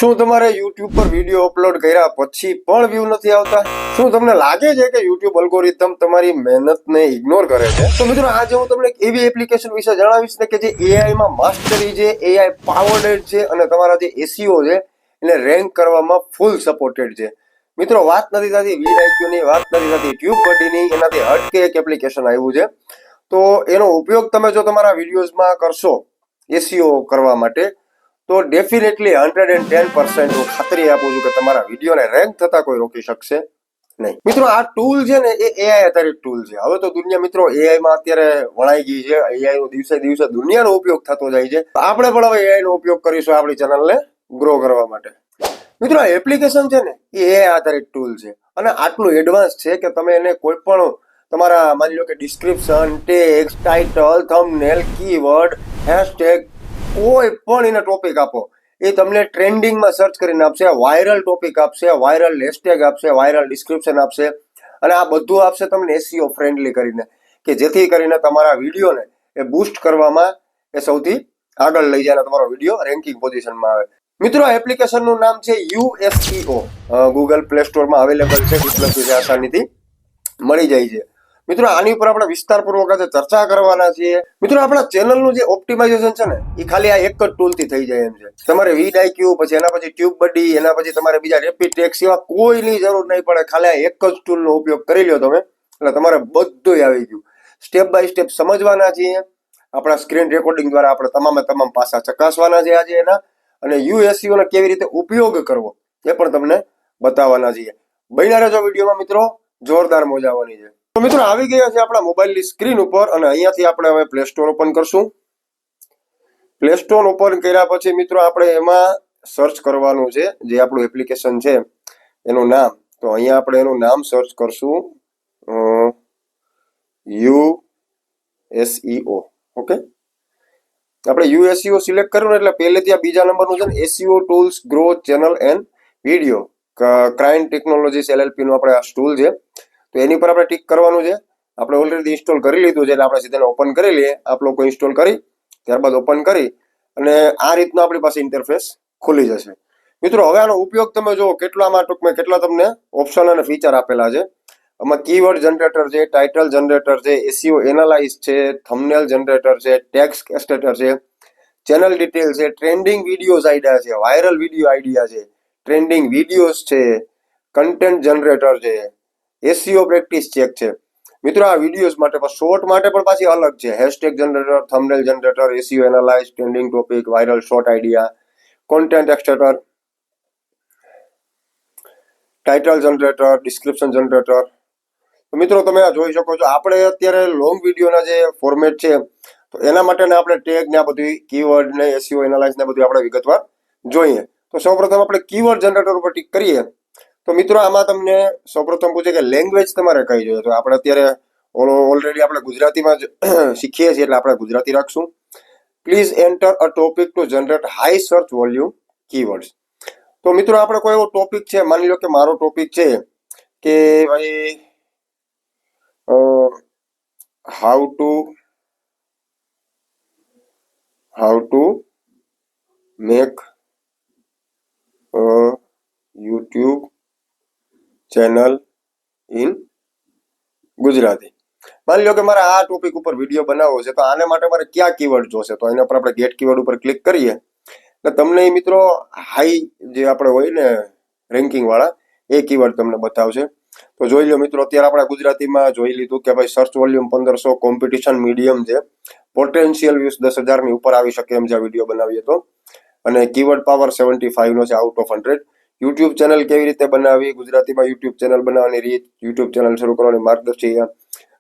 શું તમારે YouTube પર વિડીયો અપલોડ કર્યા પછી પણ વ્યૂ નથી આવતા? શું તમને લાગે છે કે YouTube અલ્ગોરિધમ તમારી મહેનતને ઇગ્નોર કરે છે? તો મિત્રો આજે હું તમને એક એવી એપ્લિકેશન વિશે જણાવીશ ને કે જે AI માં માસ્ટરી છે, AI પાવર્ડ છે અને તમારા જે SEO છે એને રેન્ક કરવામાં ફૂલ સપોર્ટેડ છે. મિત્રો વાત નથી થતી VidIQ ની, વાત નથી થતી ટ્યુબબડી ની, એનાથી હટકે એક એપ્લિકેશન આવ્યું છે. તો એનો ઉપયોગ તમે જો તમારા વિડીયોઝમાં કરશો SEO કરવા માટે તો ડેફિનેટલી 110% હું ખાતરી આપું છું કે તમારા વિડીયોને રેન્ક થતા કોઈ રોકી શકશે નહીં. મિત્રો આ ટૂલ છે ને એ AI આધારિત ટૂલ છે. હવે તો દુનિયા મિત્રો AI માં અત્યારે વણાઈ ગઈ છે. AI નો દિવસે દિવસે દુનિયાનો ઉપયોગ થતો જાય છે. આપણે પણ હવે AI નો ઉપયોગ કરીશું આપણી ચેનલને ગ્રો કરવા માટે. મિત્રો આ એપ્લિકેશન છે ને એ AI આધારિત ટૂલ છે અને આટલું એડવાન્સ છે કે તમે એને કોઈ પણ તમારા માની લો કે description, text, title, thumbnail, keyword, hashtag કોઈ પણ એને ટોપિક આપો, એ તમને ટ્રેન્ડિંગમાં સર્ચ કરીને આપશે, વાયરલ ટોપિક આપશે, વાયરલ હેશટેગ આપશે, વાયરલ ડિસ્ક્રિપ્શન આપશે અને આ બધું આપશે તમને SEO ફ્રેન્ડલી કરીને, કે જેથી કરીને તમારા વિડીયોને એ બૂસ્ટ કરવામાં એ સૌથી આગળ લઈ જાય અને તમારો વિડીયો રેન્કિંગ પોઝિશનમાં આવે. મિત્રો આ એપ્લિકેશનનું નામ છે USEO. ગૂગલ પ્લે સ્ટોરમાં અવેલેબલ છે, ઉપલબ્ધ છે, આસાનીથી મળી જાય છે. મિત્રો આની ઉપર આપણે વિસ્તારપૂર્વક આજે ચર્ચા કરવાના છીએ. મિત્રો આપણા ચેનલનું જે ઓપ્ટિમાઇઝેશન છે ને એ ખાલી આ એક જ ટૂલથી થઈ જાય એમ છે. તમારે VidIQ, પછી એના પછી ટ્યુબબડી, એના પછી તમારે બીજા રેપિટેક્સ એવા કોઈની જરૂર નહીં પડે. ખાલી આ એક જ ટૂલનો ઉપયોગ કરી લ્યો તમે એટલે તમારે બધું આવી ગયું. સ્ટેપ બાય સ્ટેપ સમજવાના છીએ. આપણા સ્ક્રીન રેકોર્ડિંગ દ્વારા આપણે તમામ પાસા ચકાસવાના છે આજે એના, અને USEO ને કેવી રીતે ઉપયોગ કરવો એ પણ તમને બતાવવાના છીએ. બન્યા રહેજો વિડીયોમાં મિત્રો, જોરદાર મજા આવવાની છે. તો મિત્રો આવી ગયા છે આપણા મોબાઈલની સ્ક્રીન ઉપર અને અહીંયાથી આપણે હવે પ્લે સ્ટોર ઓપન કરશું. પ્લે સ્ટોર ઓપન કર્યા પછી મિત્રો આપણે એમાં સર્ચ કરવાનું છે જે આપણું એપ્લિકેશન છે એનું નામ. તો અહીંયા આપણે એનું નામ સર્ચ કરશું USEO. ઓકે, આપણે USEO સિલેક્ટ કર્યું એટલે પહેલેથી આ બીજા નંબરનું છે ને SEO tools growth channel and video crane technologies LLP નું આપણે આ ટૂલ છે. તો એની પર આપણે ટિક કરવાનું છે. આપણે ઓલરેડી ઇન્સ્ટોલ કરી લીધું છે એટલે આપણે સીધા ઓપન કરી લઈએ. આપ લોકો ઇન્સ્ટોલ કરી ત્યારબાદ ઓપન કરી અને આ રીતનો આપણી પાસે ઇન્ટરફેસ ખુલી જશે. મિત્રો હવે આનો ઉપયોગ તમે જુઓ કેટલામાં ટૂંકમાં કેટલા તમને ઓપ્શન અને ફીચર આપેલા છે. આમાં કીવર્ડ જનરેટર છે, ટાઇટલ જનરેટર છે, SEO એનાલાઇઝ છે, થંબનેલ જનરેટર છે, ટેક્સ્ટ એસ્ટેટર છે, ચેનલ ડિટેલ છે, ટ્રેન્ડિંગ વિડીયોઝ આઈડિયા છે, વાયરલ વિડીયો આઈડિયા છે, ટ્રેન્ડિંગ વિડીયોઝ છે, કન્ટેન્ટ જનરેટર છે, SEO પ્રેક્ટિસ ચેક છે. મિત્રો આ વિડીયોઝ માટે પણ શોર્ટ માટે પણ પાછી અલગ છે. Hashtag generator, thumbnail generator, SEO analyse, trending topic, viral short idea, content extractor, title generator, description generator. તો મિત્રો તમે આ જોઈ શકો છો. આપણે અત્યારે લોંગ વિડીયોના જે ફોર્મેટ છે તો એના માટેના આપણે ટેગ ને આ બધી કીવર્ડ ને SEO એનાલાઇઝ ને બધું આપણે વિગતવાર જોઈએ. તો સૌપ્રથમ આપણે કીવર્ડ જનરેટર ઉપર ટિક કરીએ. તો મિત્રો આમાં તમને સૌપ્રથમ પૂછે કે લેંગ્વેજ તમારે કઈ જોઈએ. તો આપણે અત્યારે ઓલરેડી આપણે ગુજરાતીમાં જ શીખીએ છીએ એટલે આપણે ગુજરાતી રાખશું. Please enter a topic to generate high search volume keywords. તો મિત્રો આપણે કોઈ એવો ટોપિક છે, માની લો કે મારો ટોપિક છે કે ભાઈ how to make YouTube channel in Gujarati. માની લો કે મારે આ ટોપિક ઉપર વિડીયો બનાવવો છે તો આને માટે મારે ક્યાં કીવર્ડ જોશે. તો એના પર આપણે ગેટ કીવર્ડ ઉપર ક્લિક કરીએ એટલે તમને મિત્રો હાઈ જે આપણે હોય ને રેન્કિંગ વાળા એ કીવર્ડ તમને બતાવશે. તો જોઈ લો મિત્રો, અત્યારે આપણે ગુજરાતીમાં જોઈ લીધું કે ભાઈ સર્ચ વોલ્યુમ 1500, કોમ્પિટિશન મીડિયમ છે, પોટેન્શિયલ વ્યૂઝ 10,000 ની ઉપર આવી શકે એમ છે આ વિડીયો બનાવીએ તો, અને કીવર્ડ પાવર 75 નો છે આઉટ ઓફ 100. યુટ્યુબ ચેનલ કેવી રીતે બનાવવી, ગુજરાતીમાં યુટ્યુબ ચેનલ બનાવવાની રીત, યુટ્યુબ ચેનલ શરૂ કરવાની માર્ગદર્શિકા.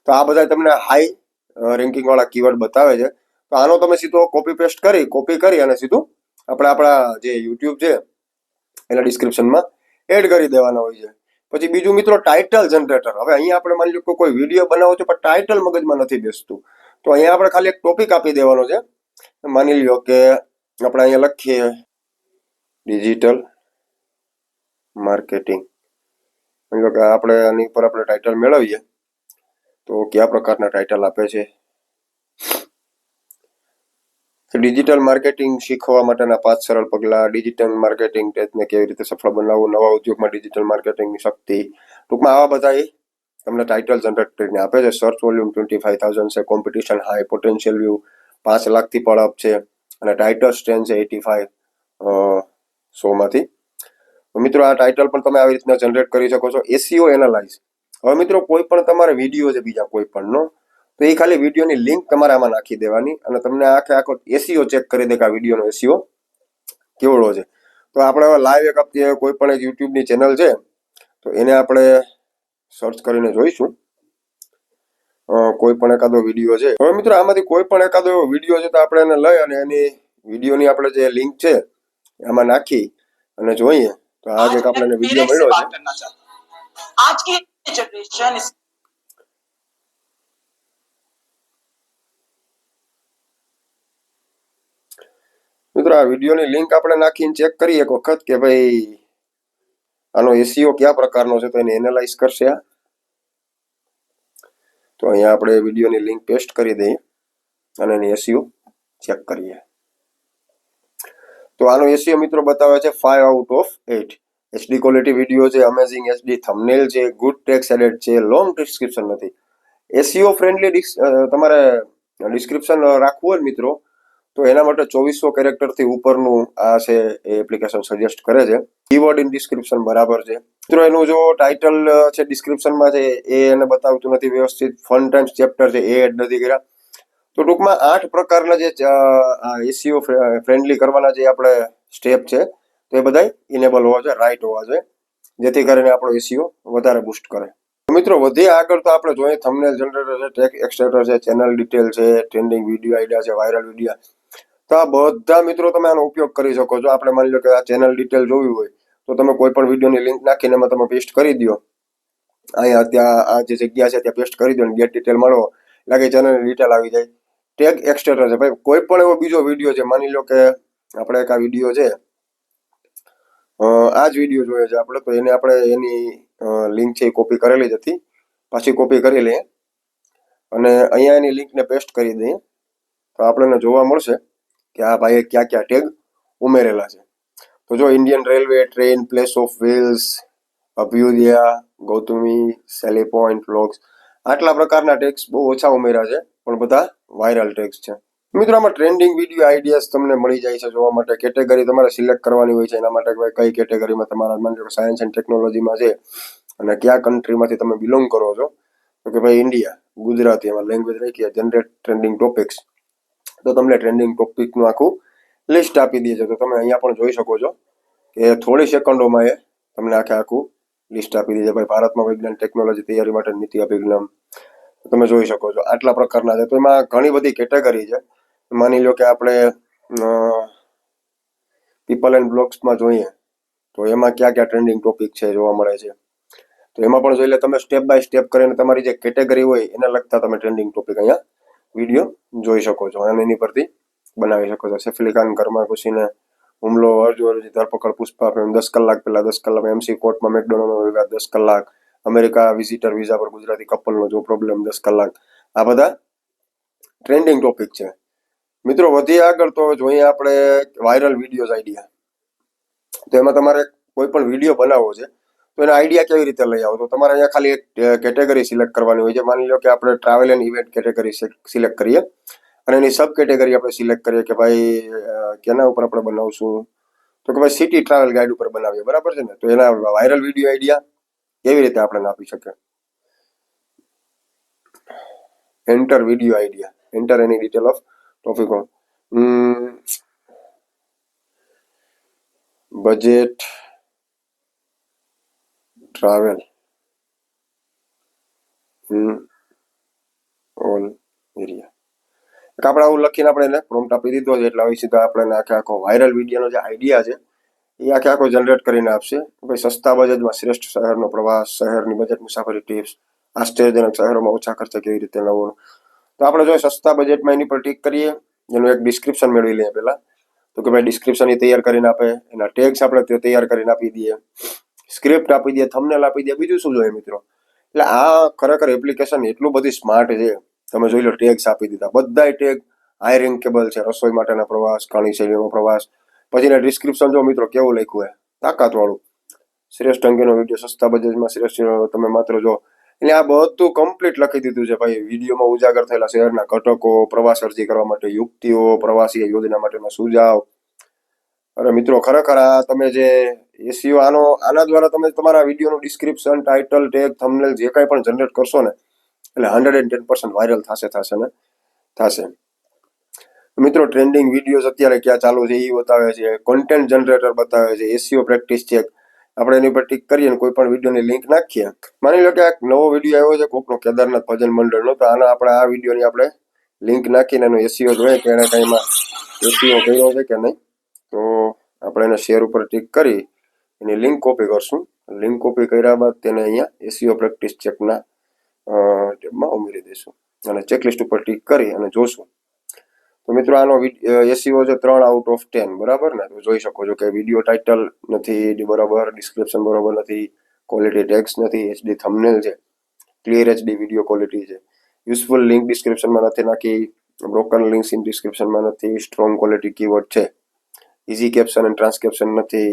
તો આ બધા તમને હાઈ રેન્કિંગ વાળા કીવર્ડ બતાવે છે. તો આનો તમે સીધો કોપી કરી અને સીધું આપણા જે યુટ્યુબ છે એના ડિસ્ક્રિપ્શનમાં એડ કરી દેવાના હોય છે. પછી બીજું મિત્રો ટાઇટલ જનરેટર. હવે અહીંયા આપણે માની લો કોઈ વિડીયો બનાવો છો પણ ટાઇટલ મગજમાં નથી બેસતું તો અહીંયા આપણે ખાલી એક ટોપિક આપી દેવાનો છે. માની લો કે આપણે અહીંયા લખીએ ડિજિટલ માર્કેટિંગ. માની લો કે આપણે આની પર આપણે ટાઇટલ મેળવીએ તો કયા પ્રકારના ટાઇટલ આપે છે. ડિજિટલ માર્કેટિંગ શીખવા માટેના 5 સરળ પગલાં, ડિજિટલ માર્કેટિંગ ટેકને કેવી રીતે સફળ બનાવવું, નવા ઉદ્યોગમાં ડિજિટલ માર્કેટિંગની શક્તિ. ટૂંકમાં આવા બધા તમને ટાઇટલ જનરેટ કરીને આપે છે. સર્ચ વોલ્યુમ 25,000 છે, કોમ્પિટિશન હાઈ, પોટેન્શિયલ વ્યૂ 5 લાખથી પણ અપ છે, અને ટાઇટલ સ્ટ્રેન્થ છે 85 100માંથી. મિત્રો આ ટાઇટલ પણ તમે આવી રીતના જનરેટ કરી શકો છો. SEO analyse. હવે મિત્રો કોઈ પણ તમારે વિડીયો છે બીજા કોઈ પણનો, તો એ ખાલી વિડીયોની લિંક તમારે આમાં નાખી દેવાની અને તમને આખો એસઈઓ ચેક કરી દે કે આ વિડીયોનો એસઈઓ કેવડો છે. તો આપણે હવે લાઈવ એક હપ્તે કોઈ પણ એક યુટ્યુબની ચેનલ છે તો એને આપણે સર્ચ કરીને જોઈશું. કોઈ પણ એકાદો વિડીયો છે. હવે મિત્રો આમાંથી કોઈ પણ એકાદો એવો વિડીયો છે તો આપણે એને લઈ અને એની વિડીયોની આપણે જે લિંક છે એમાં નાખી અને જોઈએ. તો આજે એક આપણે વિડીયો મળ્યો છે. મિત્રો આ વિડીયોની લિંક આપણે નાખીને ચેક કરીએ એક વખત કે ભાઈ આનો એસઈઓ કયા પ્રકારનો છે, તો એને એનાલાઇઝ કરશે. તો અહીંયા આપણે વિડીયોની લિંક પેસ્ટ કરી દઈએ અને એની એસઈઓ ચેક કરીએ. તો આનો એસઈઓ મિત્રો બતાવે છે 5 out of 8. HD quality video છે, અમેઝિંગ એચડી થંબનેલ છે, ગુડ ટેક્સ્ટ એડેડ છે, લોંગ ડિસ્ક્રિપ્શન નથી. એસઈઓ ફ્રેન્ડલી તમારે ડિસ્ક્રિપ્શન રાખવું હોય મિત્રો તો એના માટે 2400 કેરેક્ટરથી ઉપરનું આ છે એ એપ્લિકેશન સજેસ્ટ કરે છે. કીવર્ડ ઇન ડિસ્ક્રિપ્શન બરાબર છે મિત્રો. એનું જો ટાઇટલ છે ડિસ્ક્રિપ્શનમાં છે એ એને બતાવતું નથી વ્યવસ્થિત. ફન ટાઈમ્સ ચેપ્ટર છે એ એડ નથી કર્યા. તો ટૂંકમાં 8 પ્રકારના જે એસઈઓ ફ્રેન્ડલી કરવાના જે આપણે સ્ટેપ છે તો એ બધા ઇનેબલ હોવા જોઈએ, રાઈટ હોવા જોઈએ, જેથી કરીને આપણો એસઈઓ વધારે બૂસ્ટ કરે. મિત્રો વધી આગળ તો આપણે જોઈએ થંબનેલ જનરેટર છે, ટેગ એક્સટ્રેક્ટર છે, ચેનલ ડિટેલ છે, ટ્રેન્ડિંગ વિડીયો આઈડિયા છે, વાયરલ વિડીયો. તો આ બધા મિત્રો તમે આનો ઉપયોગ કરી શકો છો. આપણે માની લો કે આ ચેનલ ડિટેલ જોવી હોય તો તમે કોઈ પણ વિડીયોની લિંક નાખીને એમાં તમે પેસ્ટ કરી દો. અહીંયા ત્યાં આ જે જગ્યા છે ત્યાં પેસ્ટ કરી દો અને ગેટ ડિટેલ મળો એટલે કે ચેનલની ડિટેલ આવી જાય. ટેગ એક્સટ્રેક્ટર છે ભાઈ, કોઈ પણ એવો બીજો વિડીયો છે, માની લો કે આપણે એક આ વિડીયો છે, આ જ વિડીયો જોઈએ છે આપણે, તો એને આપણે એની લિંક છે એ કોપી કરેલી જ હતી, પાછી કોપી કરી લઈએ અને અહીંયા એની લિંકને પેસ્ટ કરી દઈએ. તો આપણને જોવા મળશે કે આ ભાઈએ ક્યાં ક્યાં ટેગ ઉમેરેલા છે. તો જો Indian railway, train, palace of wheels, Abhyudaya, Gautami, સેલી પોઈન્ટ, વ્લોગ્સ, આટલા પ્રકારના ટેગ્સ બહુ ઓછા ઉમેર્યા છે પણ બધા વાયરલ ટેગ્સ છે. મિત્રો આમાં ટ્રેન્ડિંગ વિડીયો આઈડિયાઝ તમને મળી જાય છે જોવા માટે. કેટેગરી તમારે સિલેક્ટ કરવાની હોય છે એના માટે કઈ કેટેગરીમાં તમારા માની લો સાયન્સ એન્ડ ટેકનોલોજીમાં છે અને કયા કન્ટ્રીમાંથી તમે બિલોંગ કરો છો, તો કે ભાઈ ઇન્ડિયા, ગુજરાતી, એમાં લેંગ્વેજ રાખીએ, જનરેટ ટ્રેન્ડિંગ ટોપિક્સ. તો તમને ટ્રેન્ડિંગ ટોપિકનું આખું લિસ્ટ આપી દે છે. તો તમે અહીંયા પણ જોઈ શકો છો કે થોડી સેકન્ડોમાં એ તમને આખું લિસ્ટ આપી દે છે. ભાઈ ભારતમાં વિજ્ઞાન ટેકનોલોજી તૈયારી માટે નીતિ અભિગમ તમે જોઈ શકો છો. આટલા પ્રકારના છે. તો એમાં ઘણી બધી કેટેગરી છે. માની લો કે આપણે પીપલ એન્ડ બ્લોગ્સમાં જોઈએ તો એમાં ક્યાં ક્યાં ટ્રેન્ડિંગ ટોપિક છે જોવા મળે છે. તો એમાં પણ જોઈ લે તમે સ્ટેપ બાય સ્ટેપ કરીને તમારી જે કેટેગરી હોય એને લગતા તમે ટ્રેન્ડિંગ ટોપિક અહીંયા વિડીયો જોઈ શકો છો અને એની પરથી બનાવી શકો છો. સૈફ અલી ખાન ઘરમાં ઘૂસીને હુમલો, અર્જુનની ધરપકડ, પુષ્પા ફિલ્મ, 10 કલાક પહેલા, 10 કલાક MC કોર્ટમાં મેકડોનાલ્ડનો વિવાદ, 10 કલાક, અમેરિકા વિઝિટર વિઝા પર ગુજરાતી કપલનો જો પ્રોબ્લેમ, 10 કલાક. આ બધા ટ્રેન્ડિંગ ટોપિક છે. મિત્રો વધી આગળ તો જોઈએ આપણે વાયરલ વિડીયોઝ આઈડિયા. તો એમાં તમારે કોઈ પણ વિડીયો બનાવવો છે તો એના આઈડિયા કેવી રીતે લઈ આવો, તો તમારે અહીંયા ખાલી એક કેટેગરી સિલેક્ટ કરવાની હોય છે. માની લો કે આપણે travel and event category select કરીએ અને એની સબ કેટેગરી આપણે સિલેક્ટ કરીએ કે ભાઈ કેના ઉપર આપણે બનાવશું, તો કે ભાઈ સિટી ટ્રાવેલ ગાઈડ ઉપર બનાવીએ, બરાબર છે ને. તો એના વાયરલ વિડીયો આઈડિયા કેવી રીતે આપણે આપી શકીએ. Enter video idea, enter any detail of topic on budget travel all area. આપણે આવું લખીને આપણે એને પ્રોમ્પ્ટ આપી દીધો છે એટલે આવી સીધા આપણે આખો વાયરલ વિડીયોનો જે આઈડિયા છે એ આખો જનરેટ કરીને આપશે. ભાઈ સસ્તા બજેટમાં શ્રેષ્ઠ શહેરનો પ્રવાસ, શહેરની બજેટ મુસાફરી ટિપ્સ, આશ્ચર્યજનક શહેરોમાં ઓછા ખર્ચે કેવી રીતે નવું. તો આપણે જો સસ્તા બજેટમાં એની પર ટિક કરીએ, એનું એક ડિસ્ક્રિપ્શન મેળવી લઈએ પહેલા. તો કે ભાઈ ડિસ્ક્રિપ્શન એ તૈયાર કરીને આપે, એના ટેગ્સ આપણે તે તૈયાર કરીને આપી દઈએ, સ્ક્રિપ્ટ આપી દઈએ, થંબનેલ આપી દઈએ, બીજું શું જોઈએ મિત્રો. એટલે આ ખરેખર એપ્લિકેશન એટલું બધી સ્માર્ટ છે. તમે જોઈ લો ટેગ્સ આપી દીધા, બધાય ટેગ આયરિંગ કેબલ છે, રસોઈ માટેના પ્રવાસ, ઘણી શૈલીઓમાં પ્રવાસ. પછીના ડિસ્ક્રિપ્શન જો મિત્રો કેવું લખ્યું છે, તાકાતવાળું. શ્રેષ્ઠ અંગેનો વિડીયો સસ્તા બજેટમાં શ્રેષ્ઠ, તમે માત્ર જો. એટલે આ બધું કમ્પ્લીટ લખી દીધું છે ભાઈ. વિડીયોમાં ઉજાગર થયેલા શહેરના ઘટકો, પ્રવાસ અરજી કરવા માટે યુક્તિઓ, પ્રવાસી યોજના માટેના સુઝાવ. અરે મિત્રો ખરેખર આ તમે જે એસઈઓ આના દ્વારા તમે તમારા વિડીયોનું ડિસ્ક્રિપ્શન, ટાઇટલ, ટેગ, થંબનેલ જે કાંઈ પણ જનરેટ કરશો ને, એટલે 110% વાયરલ થશે ને થશે. મિત્રો ટ્રેન્ડિંગ વિડીયોઝ અત્યારે ક્યાં ચાલુ છે એ બતાવે છે, કોન્ટેન્ટ જનરેટર બતાવે છે, એસઈઓ પ્રેક્ટિસ ચેક. આપણે એની પર ટિક કરીએ ને કોઈ પણ વિડીયોની લિંક નાખીએ. માની લો કે એક નવો વિડીયો આવ્યો છે કોકનો કેદારનાથ ભજન મંડળનો, તો આપણે આ વિડીયોની આપણે લિંક નાખીને એનો એસઈઓ જોઈએ કે એને કંઈમાં એસઈઓ કર્યો છે કે નહીં. તો આપણે એને શેર ઉપર ટિક કરી એની લિંક કોપી કરશું. લિંક કોપી કર્યા બાદ તેને અહીંયા એસઈઓ પ્રેક્ટિસ ચેકના ટેબમાં ઉમેરી દઈશું અને ચેકલિસ્ટ ઉપર ટિક કરી અને જોશું. તો મિત્રો આનો એસઈઓ છે 3/10, બરાબર ને. તો જોઈ શકો છો કે વિડીયો ટાઇટલ નથી બરાબર, ડિસ્ક્રિપ્શન બરાબર નથી, ક્વોલિટી ટેક્સ્ટ નથી, એચડી થંબનેલ છે, ક્લિયર એચડી વિડીયો ક્વોલિટી છે, યુઝફુલ લિંક ડિસ્ક્રિપ્શનમાં નથી નાખી, બ્રોકન લિંક્સ ઇન ડિસ્ક્રિપ્શનમાં નથી, સ્ટ્રોંગ ક્વોલિટી કીવર્ડ છે, ઇઝી કેપ્શન એન્ડ ટ્રાન્સકેપ્શન નથી,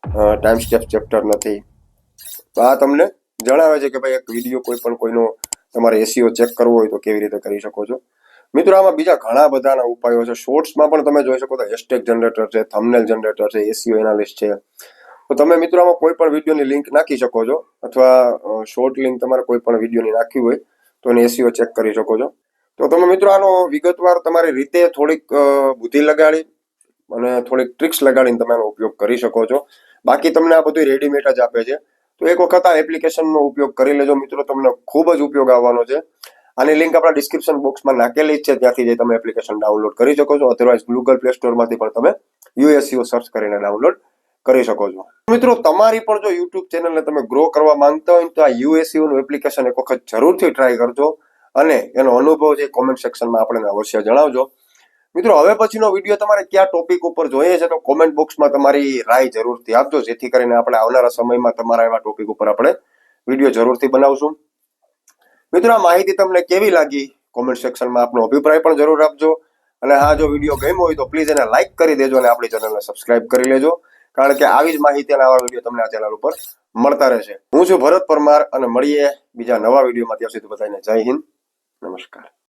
ટાઈમ સ્ટેપ ચેપ્ટર નથી. તો આ તમને જણાવે છે કે ભાઈ એક વિડીયો કોઈ પણ કોઈનો તમારે એસઈઓ ચેક કરવો હોય તો કેવી રીતે કરી શકો છો. મિત્રો આમાં બીજા ઘણા બધાના ઉપાયો છે. શોર્ટ્સમાં પણ તમે જોઈ શકો તો હેશટેગ જનરેટર છે, થંબનેલ જનરેટર છે, એસઈઓ એનાલિસ્ટ છે. તો તમે મિત્રો આમાં કોઈ પણ વિડીયોની લિંક નાખી શકો છો, અથવા શોર્ટ લિંક તમારે કોઈ પણ વિડીયોની નાખવી હોય તો એને એસઈઓ ચેક કરી શકો છો. તો તમે મિત્રો આનો વિગતવાર તમારી રીતે થોડીક બુદ્ધિ લગાડી અને થોડીક ટ્રિક્સ લગાડીને તમે આનો ઉપયોગ કરી શકો છો. બાકી તમને આ બધું રેડીમેડ જ આપે છે. તો એક વખત આ એપ્લિકેશનનો ઉપયોગ કરી લેજો મિત્રો, તમને ખૂબ જ ઉપયોગ આવવાનો છે. આની લિંક આપણા ડિસ્ક્રિપ્શન બોક્સમાં નાખેલી જ છે, ત્યાંથી જઈ તમે એપ્લિકેશન ડાઉનલોડ કરી શકો છો. અધરવાઇઝ ગૂગલ પ્લે સ્ટોરમાંથી પણ તમે યુએસઈઓ સર્ચ કરીને ડાઉનલોડ કરી શકો છો. મિત્રો તમારી પણ જો યુટ્યુબ ચેનલને તમે ગ્રો કરવા માંગતા હોય તો આ યુએસઈઓ નું એપ્લિકેશન એક વખત જરૂરથી ટ્રાય કરજો અને એનો અનુભવ છે કોમેન્ટ સેક્શનમાં આપણને અવશ્ય જણાવજો. મિત્રો હવે પછીનો વિડીયો તમારે કયા ટોપિક ઉપર જોઈએ છે તો કોમેન્ટ બોક્સમાં તમારી રાય જરૂરથી આપજો, જેથી કરીને આપણે આવનારા સમયમાં તમારા એવા ટોપિક ઉપર આપણે વિડીયો જરૂરથી બનાવશું. મિત્રો આ માહિતી તમને કેવી લાગી કોમેન્ટ સેક્શનમાં આપનો અભિપ્રાય પણ જરૂર આપજો. અને હા, જો વિડીયો ગમ્યો હોય તો પ્લીઝ એને લાઇક કરી દેજો અને આપણી ચેનલને સબસ્ક્રાઇબ કરી લેજો, કારણ કે આવી જ માહિતી અને આવા વિડીયો તમને આ ચેનલ ઉપર મળતા રહેશે. હું છું ભરત પરમાર અને મળીએ બીજા નવા વિડીયોમાં. ત્યાં સુધી બધાને જય હિન્દ, નમસ્કાર.